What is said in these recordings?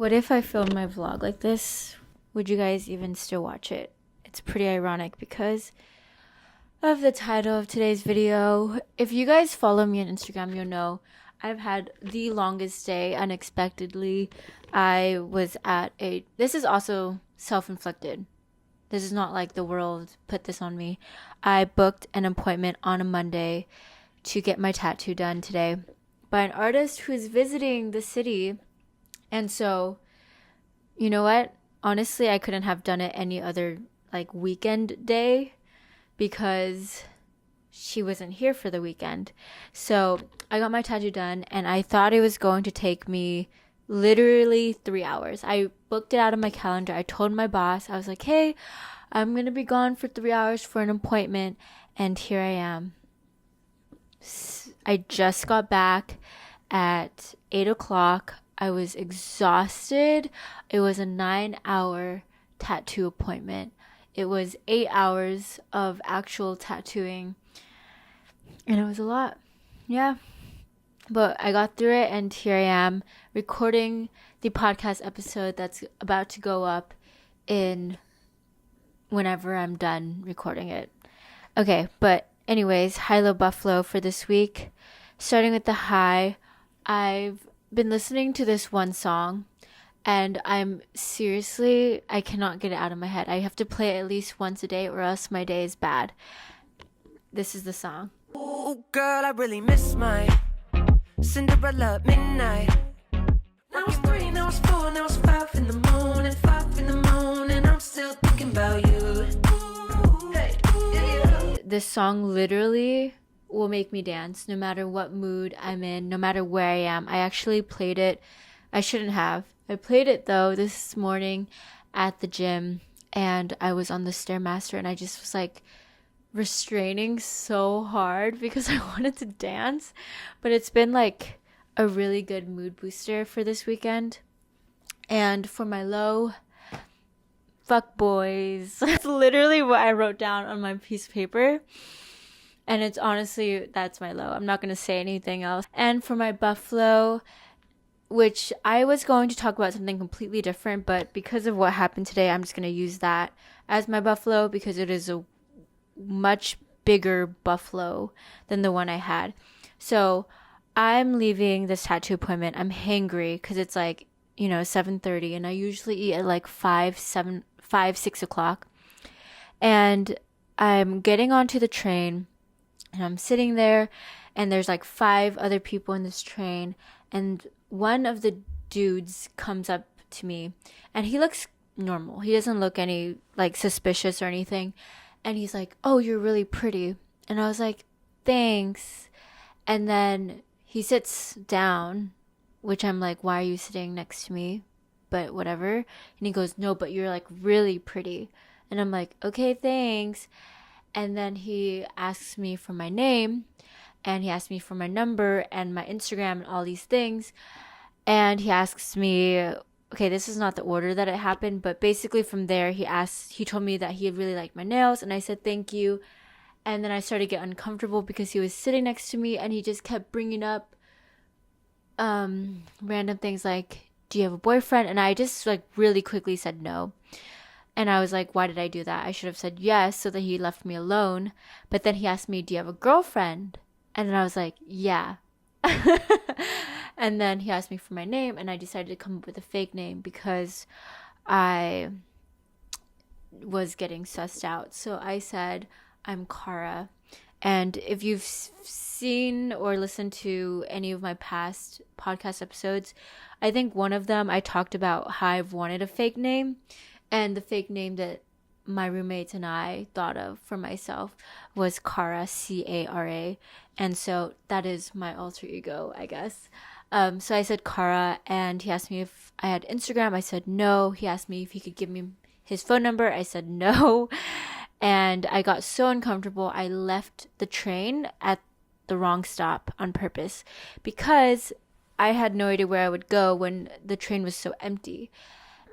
What if I filmed my vlog like this? Would you guys even still watch it? It's pretty ironic because of the title of today's video. If you guys follow me on Instagram, you'll know I've had the longest day unexpectedly. This is also self-inflicted. This is not like the world put this on me. I booked an appointment on a Monday to get my tattoo done today by an artist who's visiting the city. And so, you know what? Honestly, I couldn't have done it any other weekend day because she wasn't here for the weekend. So I got my tattoo done and I thought it was going to take me literally 3 hours. I booked it out of my calendar. I told my boss, I was like, hey, I'm going to be gone for 3 hours for an appointment. And here I am. I just got back at 8 o'clock. I was exhausted. It was a 9-hour tattoo appointment. It was 8 hours of actual tattooing. And it was a lot. Yeah. But I got through it and here I am recording the podcast episode that's about to go up in whenever I'm done recording it. Okay, but anyways, high-low buffalo for this week. Starting with the high, I've been listening to this one song and I cannot get it out of my head. I have to play it at least once a day or else my day is bad. This is the song. Oh girl, I really miss my Cinderella midnight. Now it's 3, now it's 4, now it's 5 in the morning, 5 in the morning, I'm still thinking about you. Hey, yeah. This song literally will make me dance no matter what mood I'm in, no matter where I am. I actually played it. I shouldn't have. I played it though this morning at the gym and I was on the Stairmaster and I just was restraining so hard because I wanted to dance. But it's been a really good mood booster for this weekend. And for my low, fuck boys. That's literally what I wrote down on my piece of paper. And it's honestly, that's my low. I'm not going to say anything else. And for my buffalo, which I was going to talk about something completely different, but because of what happened today, I'm just going to use that as my buffalo because it is a much bigger buffalo than the one I had. So I'm leaving this tattoo appointment. I'm hangry because it's 7:30 and I usually eat at 6 o'clock. And I'm getting onto the train and I'm sitting there and there's 5 other people in this train and one of the dudes comes up to me and he looks normal. He doesn't look any suspicious or anything. And he's like, oh, you're really pretty. And I was like, thanks. And then he sits down, which I'm like, why are you sitting next to me? But whatever. And he goes, no, but you're really pretty. And I'm like, okay, thanks. And then he asks me for my name and he asks me for my number and my Instagram and all these things. And he asks me, okay, this is not the order that it happened, but basically from there, he told me that he really liked my nails and I said, thank you. And then I started to get uncomfortable because he was sitting next to me and he just kept bringing up random things like, do you have a boyfriend? And I just really quickly said no. And I was like, why did I do that? I should have said yes so that he left me alone. But then he asked me, do you have a girlfriend? And then I was like, yeah. And then he asked me for my name and I decided to come up with a fake name because I was getting sussed out. So I said, I'm Kara. And if you've seen or listened to any of my past podcast episodes, I think one of them I talked about how I've wanted a fake name. And the fake name that my roommates and I thought of for myself was Kara, Cara. And so that is my alter ego, I guess. So I said Kara and he asked me if I had Instagram. I said no. He asked me if he could give me his phone number. I said no. And I got so uncomfortable. I left the train at the wrong stop on purpose because I had no idea where I would go when the train was so empty.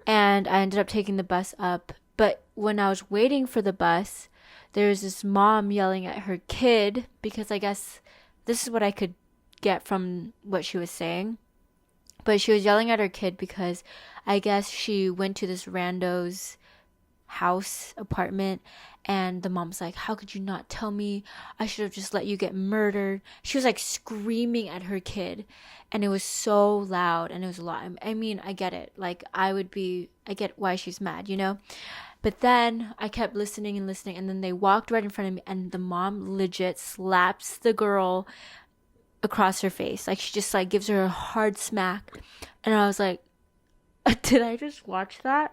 And I ended up taking the bus up. But when I was waiting for the bus, there was this mom yelling at her kid because I guess this is what I could get from what she was saying. But she was yelling at her kid because I guess she went to this rando's house apartment, and the mom's like, how could you not tell me? I should have just let you get murdered. She was like screaming at her kid, and it was so loud, and it was a lot. I mean, I get it. Like, I get why she's mad, you know? But then I kept listening, and then they walked right in front of me, and the mom legit slaps the girl across her face. Like, she just like gives her a hard smack. And I was like, did I just watch that?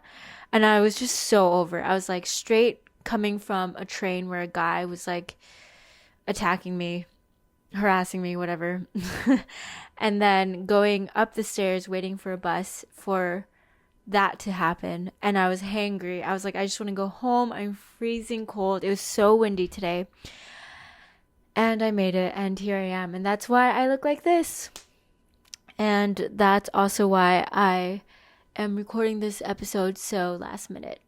And I was just so over it. I was like straight coming from a train where a guy was like attacking me, harassing me, whatever. And then going up the stairs, waiting for a bus for that to happen. And I was hangry. I was like, I just want to go home. I'm freezing cold. It was so windy today. And I made it, and here I am. And that's why I look like this. And that's also why I am recording this episode so last minute.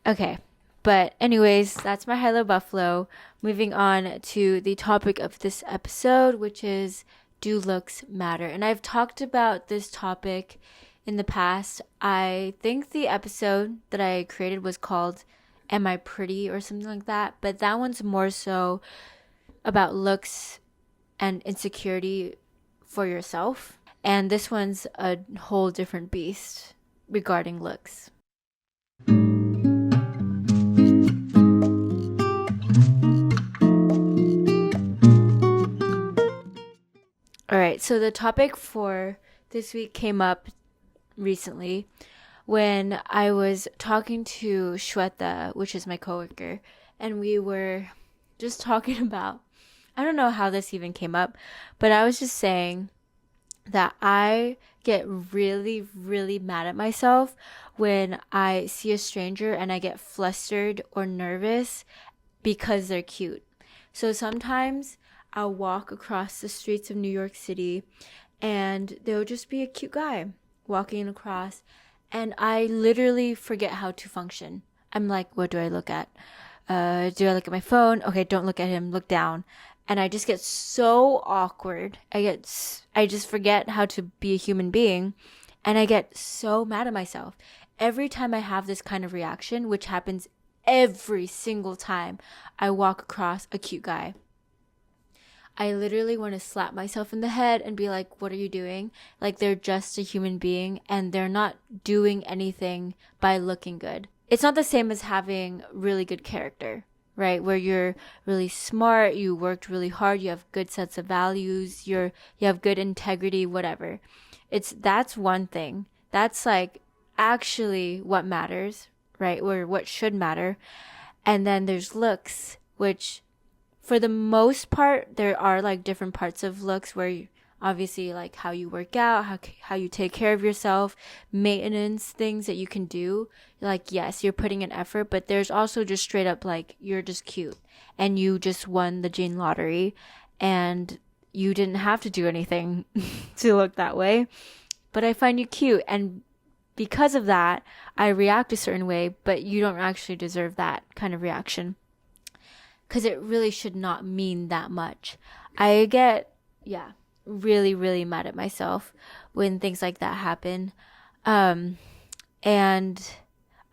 Okay, but anyways, that's my Hello Buffalo. Moving on to the topic of this episode, which is, do looks matter? And I've talked about this topic in the past. I think the episode that I created was called Am I Pretty or something like that, but that one's more so about looks and insecurity for yourself. And this one's a whole different beast regarding looks. Alright, so the topic for this week came up recently when I was talking to Shweta, which is my coworker, and we were just talking about, I don't know how this even came up, but I was just saying that I get really, really mad at myself when I see a stranger and I get flustered or nervous because they're cute. So sometimes I'll walk across the streets of New York City and there'll just be a cute guy walking across, and I literally forget how to function. I'm like, what do I look at? Do I look at my phone? Okay, don't look at him, look down. And I just get so awkward. I just forget how to be a human being, and I get so mad at myself. Every time I have this kind of reaction, which happens every single time I walk across a cute guy, I literally want to slap myself in the head and be like, what are you doing? Like, they're just a human being and they're not doing anything by looking good. It's not the same as having really good character, right? Where you're really smart, you worked really hard, you have good sets of values, you have good integrity, whatever. That's one thing. That's like actually what matters, right? Or what should matter. And then there's looks, which for the most part, there are like different parts of looks where you, obviously, like how you work out, how you take care of yourself, maintenance, things that you can do. Like, yes, you're putting in effort, but there's also just straight up like, you're just cute and you just won the gene lottery and you didn't have to do anything to look that way. But I find you cute, and because of that, I react a certain way, but you don't actually deserve that kind of reaction, because it really should not mean that much. I get, really, really mad at myself when things like that happen. And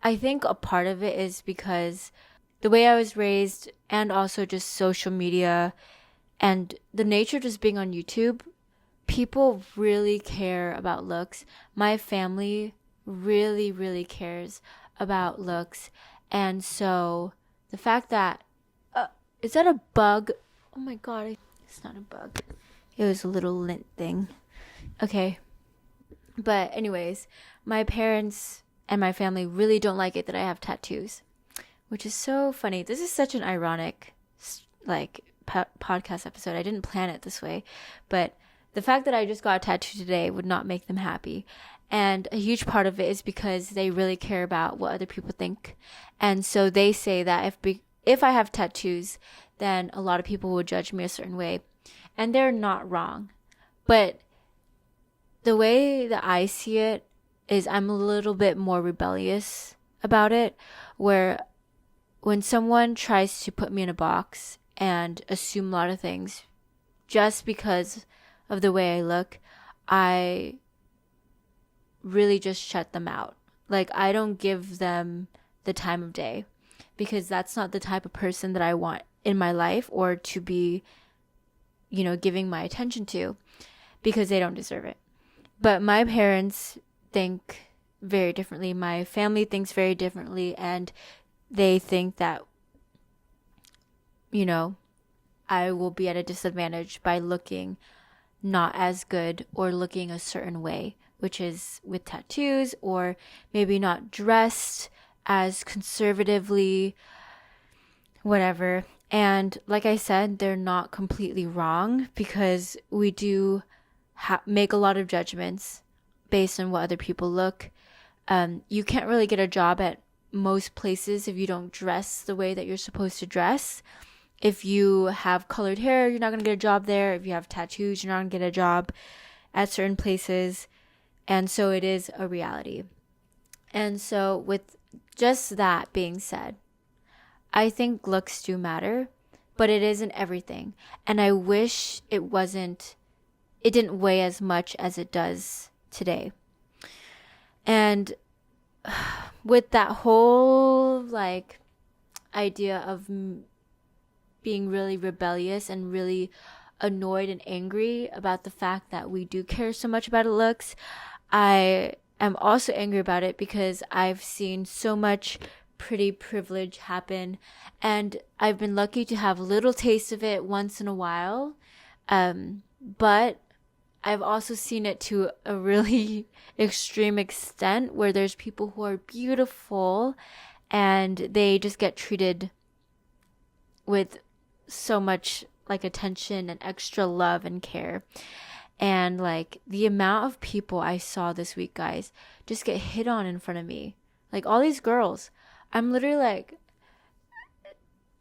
I think a part of it is because the way I was raised, and also just social media and the nature of just being on YouTube, people really care about looks. My family really, really cares about looks. And so the fact that, is that a bug? Oh my god, it's not a bug. It was a little lint thing. Okay. But anyways, my parents and my family really don't like it that I have tattoos, which is so funny. This is such an ironic, like, podcast episode. I didn't plan it this way, but the fact that I just got a tattoo today would not make them happy. And a huge part of it is because they really care about what other people think. And so they say that if I have tattoos, then a lot of people will judge me a certain way. And they're not wrong. But the way that I see it is I'm a little bit more rebellious about it, where when someone tries to put me in a box and assume a lot of things just because of the way I look, I really just shut them out. Like, I don't give them the time of day because that's not the type of person that I want in my life or to be, giving my attention to, because they don't deserve it. But my parents think very differently. My family thinks very differently, and they think that, I will be at a disadvantage by looking not as good or looking a certain way, which is with tattoos, or maybe not dressed as conservatively, whatever. And like I said, they're not completely wrong, because we do make a lot of judgments based on what other people look. You can't really get a job at most places if you don't dress the way that you're supposed to dress. If you have colored hair, you're not going to get a job there. If you have tattoos, you're not going to get a job at certain places. And so it is a reality. And so with just that being said, I think looks do matter, but it isn't everything. And I wish it didn't weigh as much as it does today. And with that whole idea of being really rebellious and really annoyed and angry about the fact that we do care so much about looks, I am also angry about it because I've seen so much pretty privilege happen, and I've been lucky to have a little taste of it once in a while, but I've also seen it to a really extreme extent where there's people who are beautiful and they just get treated with so much attention and extra love and care. And the amount of people I saw this week, guys, just get hit on in front of me, all these girls, I'm literally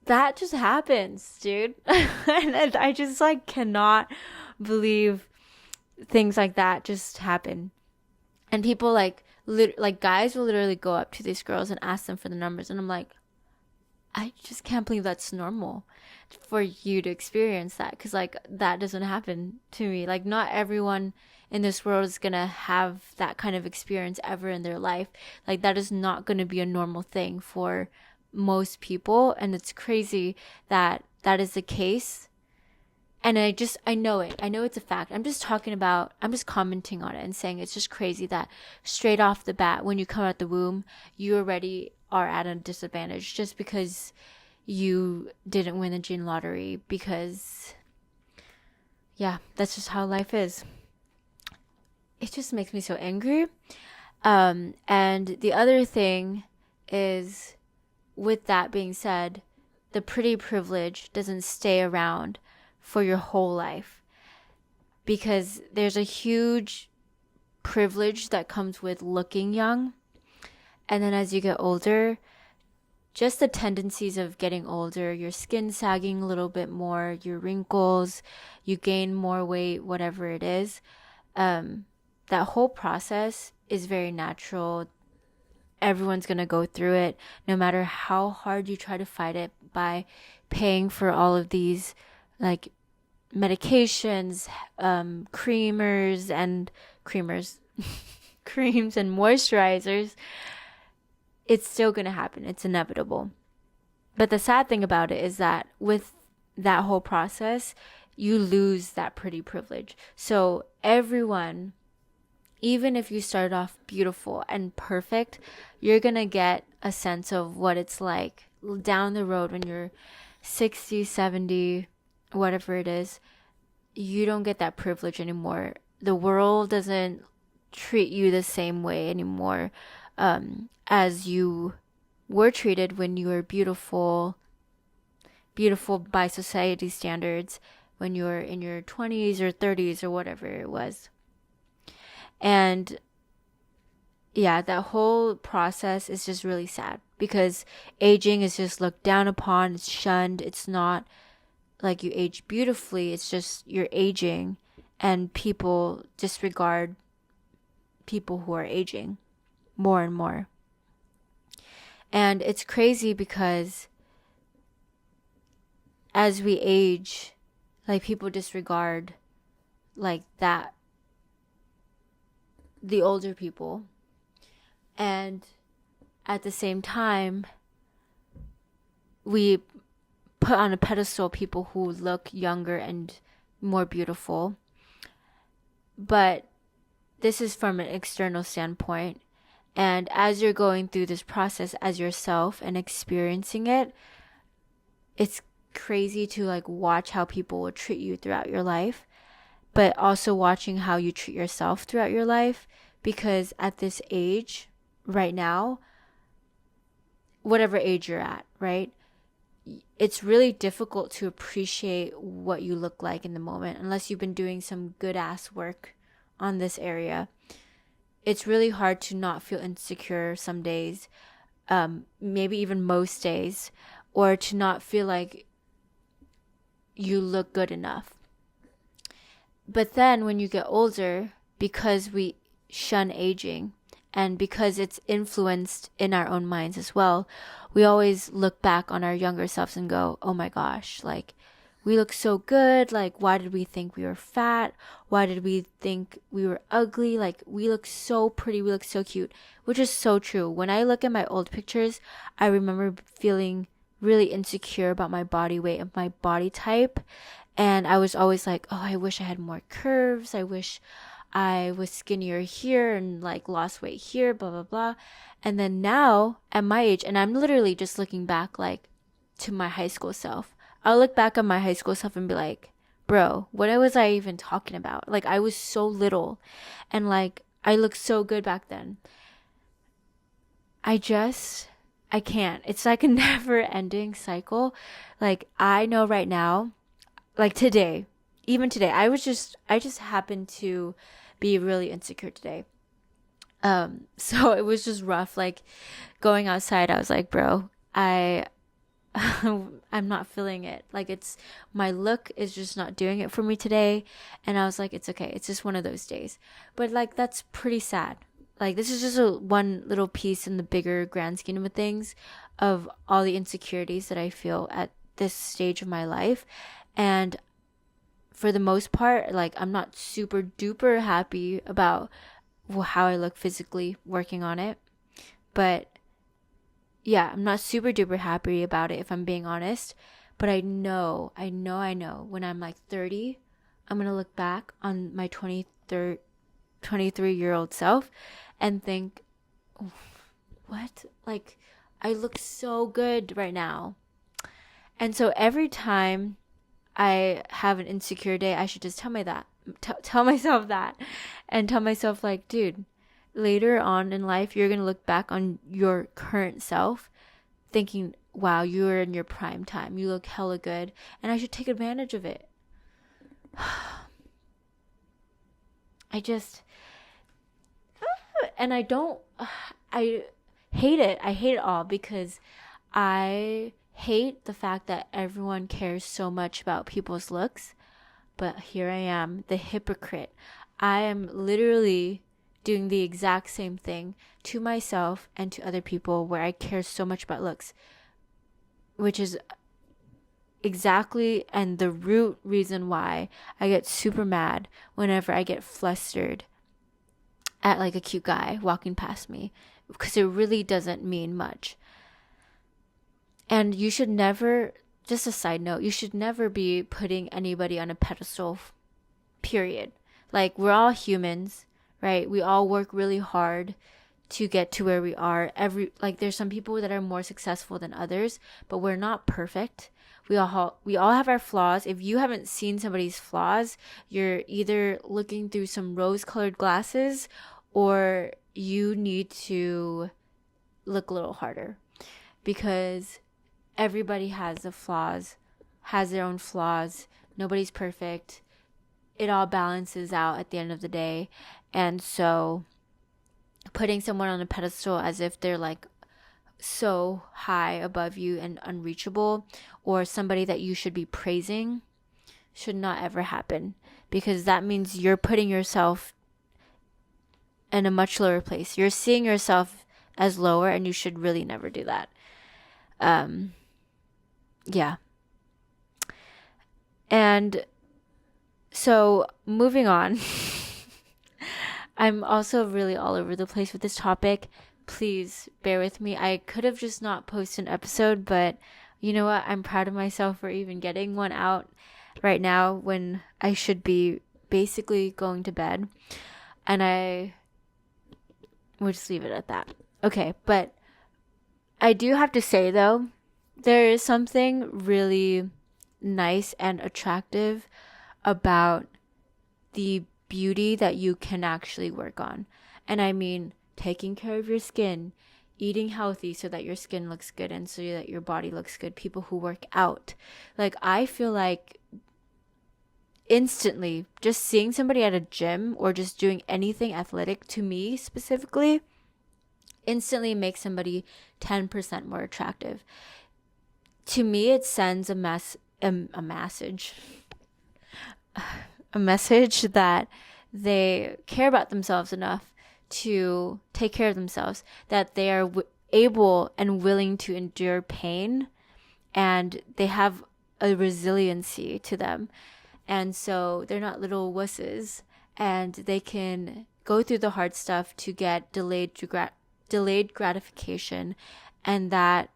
that just happens, dude. And I just cannot believe things like that just happen. And people guys will literally go up to these girls and ask them for the numbers, and I'm like, I just can't believe that's normal for you to experience that, because that doesn't happen to me. Not everyone in this world is gonna have that kind of experience ever in their life. That is not gonna be a normal thing for most people, and it's crazy that that is the case. And I know it's a fact. I'm just commenting on it and saying it's just crazy that straight off the bat, when you come out the womb, you already are at a disadvantage just because you didn't win the gene lottery, because that's just how life is. It just makes me so angry. And the other thing is, with that being said, the pretty privilege doesn't stay around for your whole life, because there's a huge privilege that comes with looking young. And then as you get older, just the tendencies of getting older, your skin sagging a little bit more, your wrinkles, you gain more weight, whatever it is, that whole process is very natural. Everyone's going to go through it, no matter how hard you try to fight it by paying for all of these medications, creams and moisturizers. It's still going to happen. It's inevitable. But the sad thing about it is that with that whole process, you lose that pretty privilege. So everyone, even if you start off beautiful and perfect, you're going to get a sense of what it's like down the road when you're 60, 70, whatever it is. You don't get that privilege anymore. The world doesn't treat you the same way anymore as you were treated when you were beautiful by society standards, when you were in your 20s or 30s or whatever it was. And that whole process is just really sad, because aging is just looked down upon. It's shunned. It's not like you age beautifully. It's just you're aging, and people disregard people who are aging more and more. And it's crazy because as we age, people disregard that the older people, and at the same time we put on a pedestal people who look younger and more beautiful. But this is from an external standpoint. And as you're going through this process as yourself and experiencing it, it's crazy to like watch how people will treat you throughout your life, but also watching how you treat yourself throughout your life. Because at this age right now, whatever age you're at, right? It's really difficult to appreciate what you look like in the moment unless you've been doing some good ass work on this area. It's really hard to not feel insecure some days, maybe even most days, or to not feel like you look good enough. But then when you get older, because we shun aging and because it's influenced in our own minds as well, we always look back on our younger selves and go, oh my gosh, like we look so good. Like, why did we think we were fat? Why did we think we were ugly? Like, we look so pretty. We look so cute, which is so true. When I look at my old pictures, I remember feeling really insecure about my body weight and my body type. And I was always like, oh, I wish I had more curves. I wish I was skinnier here and like lost weight here, blah, blah, blah. And then now at my age, and I'm literally just looking back like to my high school self. I'll look back on my high school self and be like, bro, what was I even talking about? Like, I was so little and like I looked so good back then. I can't. It's like a never ending cycle. Like, I know right now, like today, even today, I just happened to be really insecure today. So it was just rough. Like going outside, I was like, bro, I'm not feeling it. Like my look is just not doing it for me today. And I was like, it's okay. It's just one of those days. But like, that's pretty sad. Like, this is just one little piece in the bigger grand scheme of things of all the insecurities that I feel at this stage of my life. And for the most part, like, I'm not super duper happy about how I look physically, working on it. But yeah, I'm not super duper happy about it if I'm being honest. But I know when I'm like 30, I'm going to look back on my 23-year-old self and think, what? Like, I look so good right now. And so every time I have an insecure day, I should just tell myself that and tell myself like, dude, later on in life, you're going to look back on your current self thinking, wow, you were in your prime time. You look hella good. And I should take advantage of it. I hate it. I hate it all because I hate the fact that everyone cares so much about people's looks. But here I am, the hypocrite. I am literally doing the exact same thing to myself and to other people where I care so much about looks, which is exactly and the root reason why I get super mad whenever I get flustered at like a cute guy walking past me, because it really doesn't mean much. And you should never, just a side note, you should never be putting anybody on a pedestal, period. Like, we're all humans, right? We all work really hard to get to where we are. There's some people that are more successful than others, but we're not perfect. We all have our flaws. If you haven't seen somebody's flaws, you're either looking through some rose-colored glasses or you need to look a little harder, because everybody has their own flaws. Nobody's perfect. It all balances out at the end of the day. And so putting someone on a pedestal as if they're like so high above you and unreachable, or somebody that you should be praising, should not ever happen, because that means you're putting yourself in a much lower place. You're seeing yourself as lower, and you should really never do that. Yeah. And so moving on, I'm also really all over the place with this topic. Please bear with me. I could have just not posted an episode, but you know what? I'm proud of myself for even getting one out right now when I should be basically going to bed. And we'll just leave it at that. Okay, but I do have to say though, there is something really nice and attractive about the beauty that you can actually work on. And I mean, taking care of your skin, eating healthy so that your skin looks good and so that your body looks good. People who work out. Like, I feel like instantly just seeing somebody at a gym or just doing anything athletic, to me specifically, instantly makes somebody 10% more attractive. To me, it sends a message that they care about themselves enough to take care of themselves, that they are able and willing to endure pain, and they have a resiliency to them. And so they're not little wusses, and they can go through the hard stuff to get delayed gratification, and that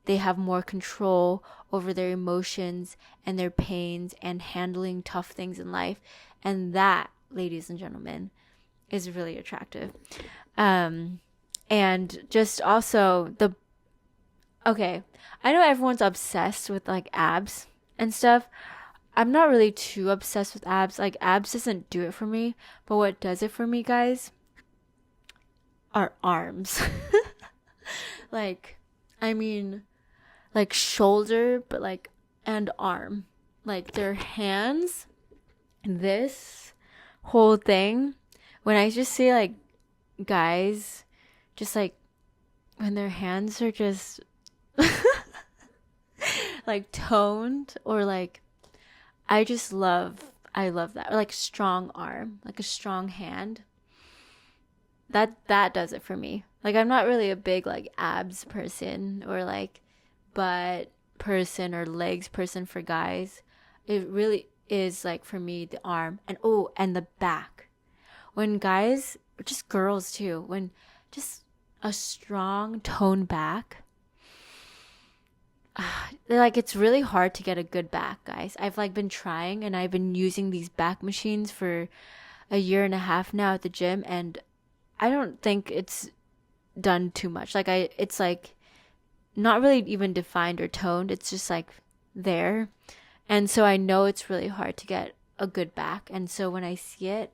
they have more control over their emotions and their pains and handling tough things in life. And that, ladies and gentlemen, is really attractive. And just also okay, I know everyone's obsessed with like abs and stuff. I'm not really too obsessed with abs. Like, abs doesn't do it for me, but what does it for me, guys, are arms. Like, I mean, like shoulder, but like, and arm. Like, their hands, this whole thing. When I just see like guys, just like when their hands are just like toned, or like, I love that. Or like strong arm, like a strong hand. That does it for me. Like, I'm not really a big like abs person or like butt person or legs person for guys. It really is like, for me, the arm and the back. When guys, just girls too, when just a strong toned back, like, it's really hard to get a good back, guys. I've like been trying, and I've been using these back machines for a year and a half now at the gym, and I don't think it's done too much. Like, it's like not really even defined or toned. It's just like there. And so I know it's really hard to get a good back. And so when I see it,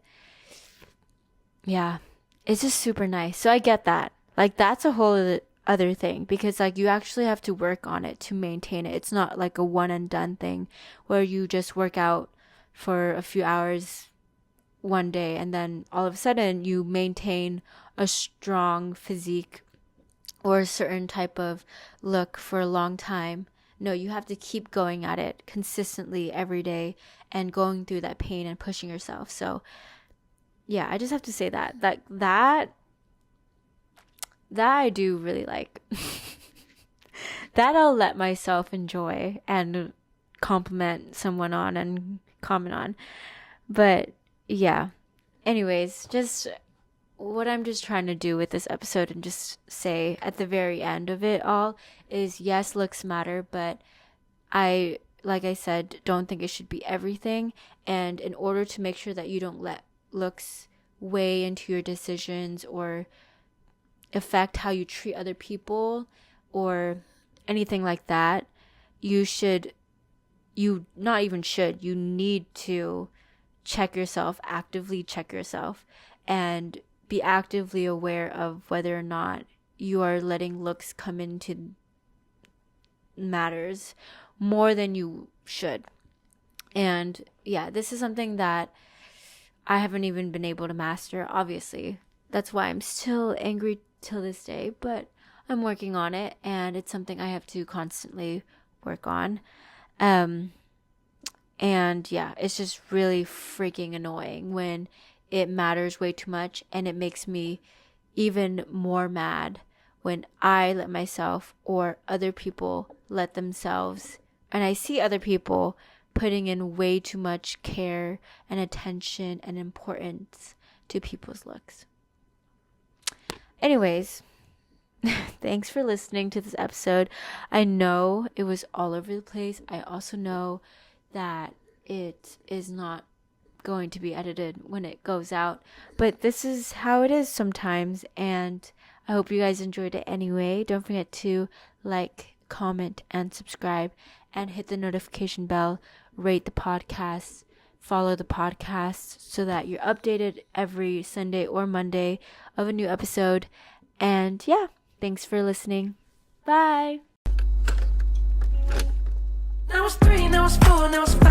yeah, it's just super nice. So I get that. Like, that's a whole other thing, because like, you actually have to work on it to maintain it. It's not like a one and done thing where you just work out for a few hours one day and then all of a sudden you maintain a strong physique or a certain type of look for a long time. No, you have to keep going at it consistently every day and going through that pain and pushing yourself. So yeah, I just have to say that I do really like. That I'll let myself enjoy and compliment someone on and comment on. But yeah, anyways, just what I'm just trying to do with this episode and just say at the very end of it all is, yes, looks matter, but like I said, don't think it should be everything. And in order to make sure that you don't let looks weigh into your decisions or affect how you treat other people or anything like that, you need to actively check yourself and be actively aware of whether or not you are letting looks come into matters more than you should. And yeah, this is something that I haven't even been able to master, obviously. That's why I'm still angry till this day, but I'm working on it, and it's something I have to constantly work on. And yeah, it's just really freaking annoying when it matters way too much, and it makes me even more mad when I let myself or other people let themselves, and I see other people putting in way too much care and attention and importance to people's looks. Anyways, thanks for listening to this episode. I know it was all over the place. I also know that it is not going to be edited when it goes out, but this is how it is sometimes, and I hope you guys enjoyed it anyway. Don't forget to like, comment, and subscribe, and hit the notification bell, rate the podcast, follow the podcast so that you're updated every Sunday or Monday of a new episode. And yeah, thanks for listening. Bye. Now it's 3, now it's 4, now it's 5.